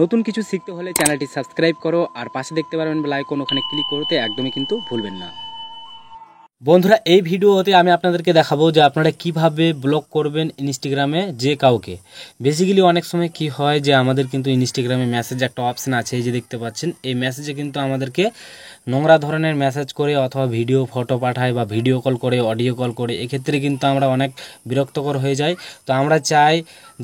নতুন কিছু শিখতে হলে চ্যানেলটি সাবস্ক্রাইব করো আর পাশে দেখতে পারবেন বেল আইকন, ওখানে ক্লিক করতে একদমই কিন্তু ভুলবেন না। বন্ধুরা, এই ভিডিওতে আমি আপনাদেরকে দেখাবো যে আপনারা কিভাবে ব্লক করবেন ইনস্টাগ্রামে যে কাউকে। বেসিক্যালি অনেক সময় কি হয় যে আমাদের কিন্তু ইনস্টাগ্রামে মেসেজ একটা অপশন আছে, এই যে দেখতে পাচ্ছেন, এই মেসেজে কিন্তু আমাদেরকে নোংরা ধরনের মেসেজ করে অথবা ভিডিও ফটো পাঠায় বা ভিডিও কল করে অডিও কল করে, এক্ষেত্রে কিন্তু আমরা অনেক বিরক্তকর হয়ে যাই। তো আমরা চাই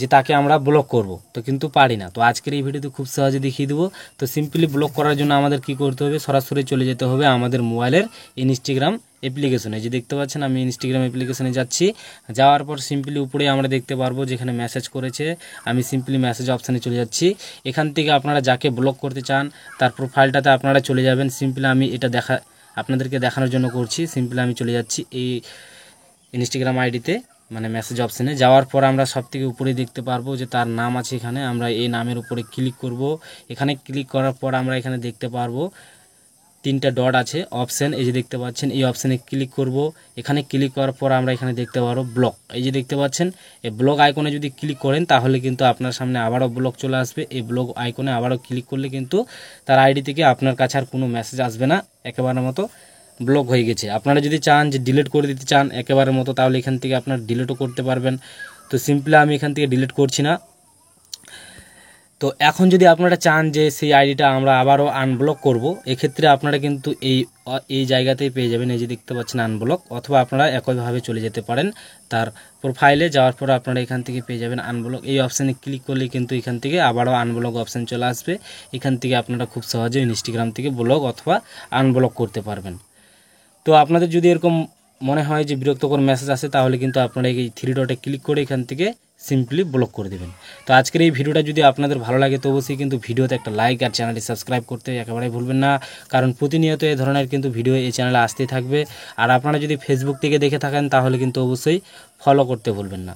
যে তাকে আমরা ব্লক করব, তো কিন্তু পারি না। তো আজকের এই ভিডিওতে খুব সহজে দেখিয়ে দেবো। তো সিম্পলি ব্লক করার জন্য আমাদের কি করতে হবে, সরাসরি চলে যেতে হবে আমাদের মোবাইলের ইনস্টাগ্রাম অ্যাপ্লিকেশনে। যে দেখতে পাচ্ছেন আমি ইনস্টাগ্রাম অ্যাপ্লিকেশনে যাচ্ছি, যাওয়ার পর সিম্পলি উপরে আমরা দেখতে পারবো যেখানে মেসেজ করেছে, আমি সিম্পলি মেসেজ অপশানে চলে যাচ্ছি। এখান থেকে আপনারা যাকে ব্লক করতে চান তার প্রোফাইলটাতে আপনারা চলে যাবেন। সিম্পলি আমি এটা আপনাদেরকে দেখানোর জন্য করছি। সিম্পলি আমি চলে যাচ্ছি এই ইনস্টাগ্রাম আইডিতে, মানে মেসেজ অপশানে। যাওয়ার পর আমরা সব থেকে উপরে দেখতে পারবো যে তার নাম আছে, এখানে আমরা এই নামের উপরে ক্লিক করব। এখানে ক্লিক করার পর আমরা এখানে দেখতে পারবো তিনটা ডট আছে অপশান, এই যে দেখতে পাচ্ছেন, এই অপশানে ক্লিক করব। এখানে ক্লিক করার পর আমরা এখানে দেখতে পারবো ব্লক, এই যে দেখতে পাচ্ছেন, এই ব্লক আইকনে যদি ক্লিক করেন তাহলে কিন্তু আপনার সামনে আবারও ব্লক চলে আসবে। এই ব্লক আইকনে আবারও ক্লিক করলে কিন্তু তার আইডি থেকে আপনার কাছে আর কোনো মেসেজ আসবে না, একেবারের মতো ব্লক হয়ে গেছে। আপনারা যদি চান যে ডিলিট করে দিতে চান একেবারের মতো, তাহলে এখান থেকে আপনার ডিলিটও করতে পারবেন। তো সিম্পলি আমি এখান থেকে ডিলিট করছি না। তো এখন যদি আপনারা চান যে সেই আইডিটা আমরা আবারও আনব্লক করব, এক্ষেত্রে আপনারা কিন্তু এই জায়গাতেই পেয়ে যাবেন, এই যে দেখতে পাচ্ছেন আনব্লক। অথবা আপনারা একইভাবে চলে যেতে পারেন তার প্রোফাইলে, যাওয়ার পর আপনারা এখান থেকে পেয়ে যাবেন আনব্লক। এই অপশানে ক্লিক করলে কিন্তু এখান থেকে আবারও আনব্লক অপশান চলে আসবে। এখান থেকে আপনারা খুব সহজে ইনস্টাগ্রাম থেকে ব্লক অথবা আনব্লক করতে পারবেন। তো আপনাদের যদি এরকম মনে হয় যে বিরক্তকর মেসেজ আসে, তাহলে কিন্তু আপনারা এই 3 ডটে ক্লিক করে এখান থেকে সিম্পলি ব্লক করে দেবেন। তো আজকের এই ভিডিওটা যদি আপনাদের ভালো লাগে তো অবশ্যই কিন্তু ভিডিওতে একটা লাইক আর চ্যানেলটি সাবস্ক্রাইব করতে একেবারেই ভুলবেন না, কারণ প্রতিনিয়ত এই ধরনের কিন্তু ভিডিও এই চ্যানেলে আসতেই থাকবে। আর আপনারা যদি ফেসবুক থেকে দেখে থাকেন তাহলে কিন্তু অবশ্যই ফলো করতে ভুলবেন না।